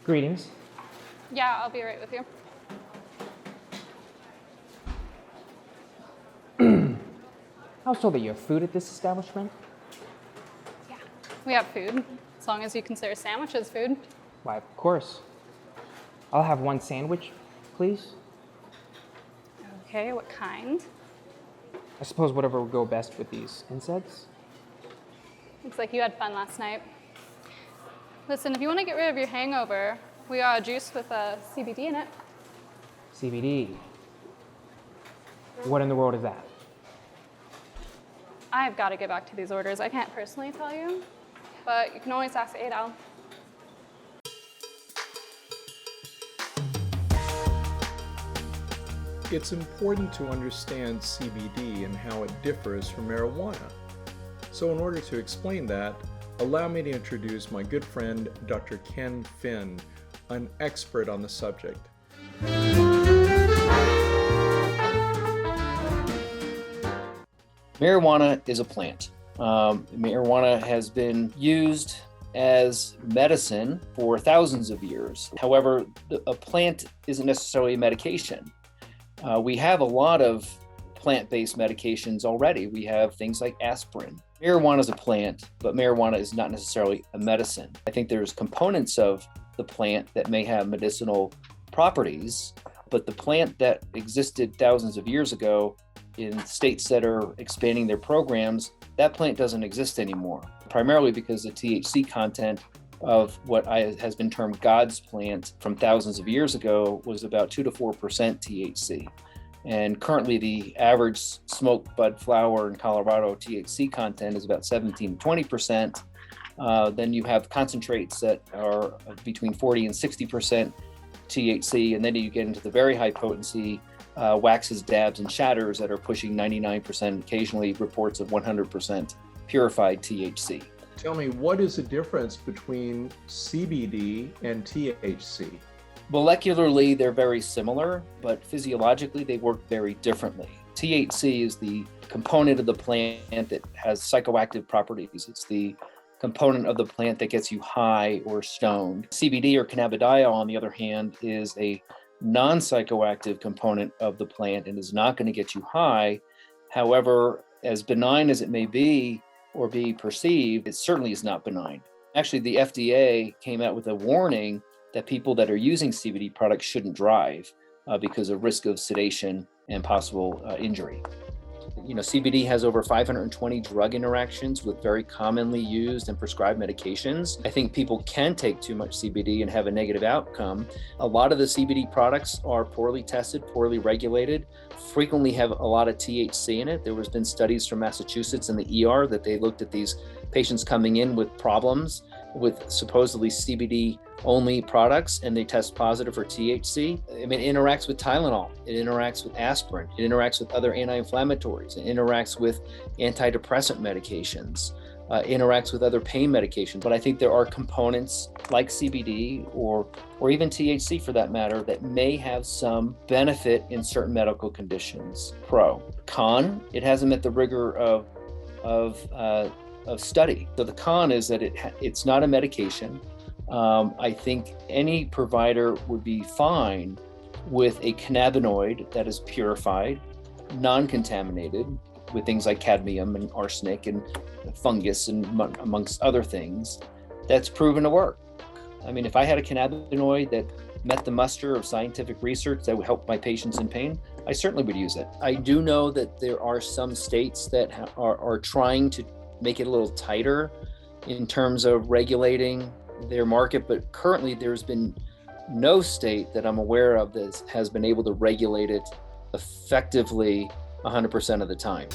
Greetings. Yeah, I'll be right with you. I was told that you have food at this establishment. Yeah, we have food, as long as you consider sandwiches food. Why, of course. I'll have one sandwich, please. Okay, what kind? I suppose whatever would go best with these insects. Looks like you had fun last night. Listen, if you want to get rid of your hangover, we got a juice with CBD in it. CBD. What in the world is that? I've got to get back to these orders. I can't personally tell you, but you can always ask ADAL. It's important to understand CBD and how it differs from marijuana. So in order to explain that, allow me to introduce my good friend, Dr. Ken Finn, an expert on the subject. Marijuana is a plant. Marijuana has been used as medicine for thousands of years. However, a plant isn't necessarily a medication. We have a lot of plant-based medications already. We have things like aspirin. Marijuana is a plant, but marijuana is not necessarily a medicine. I think there's components of the plant that may have medicinal properties, but the plant that existed thousands of years ago in states that are expanding their programs, that plant doesn't exist anymore, primarily because the THC content of what has been termed God's plant from thousands of years ago was about 2 to 4% THC. And currently the average smoked bud flower in Colorado THC content is about 17 to 20%. Then you have concentrates that are between 40 and 60% THC. And then you get into the very high potency waxes, dabs, and shatters that are pushing 99%, occasionally reports of 100% purified THC. Tell me, what is the difference between CBD and THC? Molecularly, they're very similar, but physiologically, they work very differently. THC is the component of the plant that has psychoactive properties. It's the component of the plant that gets you high or stoned. CBD or cannabidiol, on the other hand, is a non-psychoactive component of the plant and is not going to get you high. However, as benign as it may be or be perceived, it certainly is not benign. Actually, the FDA came out with a warning that people that are using CBD products shouldn't drive because of risk of sedation and possible injury. You know, CBD has over 520 drug interactions with very commonly used and prescribed medications. I think people can take too much CBD and have a negative outcome. A lot of the CBD products are poorly tested, poorly regulated, frequently have a lot of THC in it. There has been studies from Massachusetts in the ER that they looked at these patients coming in with problems with supposedly CBD only products, and they test positive for THC. I mean, it interacts with Tylenol, it interacts with aspirin, it interacts with other anti-inflammatories, it interacts with antidepressant medications, interacts with other pain medications. But I think there are components like CBD or even THC for that matter that may have some benefit in certain medical conditions. Pro. Con, it hasn't met the rigor of study. So the con is that it's not a medication. I think any provider would be fine with a cannabinoid that is purified, non-contaminated with things like cadmium and arsenic and fungus and amongst other things, that's proven to work. I mean, if I had a cannabinoid that met the muster of scientific research that would help my patients in pain, I certainly would use it. I do know that there are some states that are trying to make it a little tighter in terms of regulating their market, but currently there's been no state that I'm aware of that has been able to regulate it effectively 100% of the time.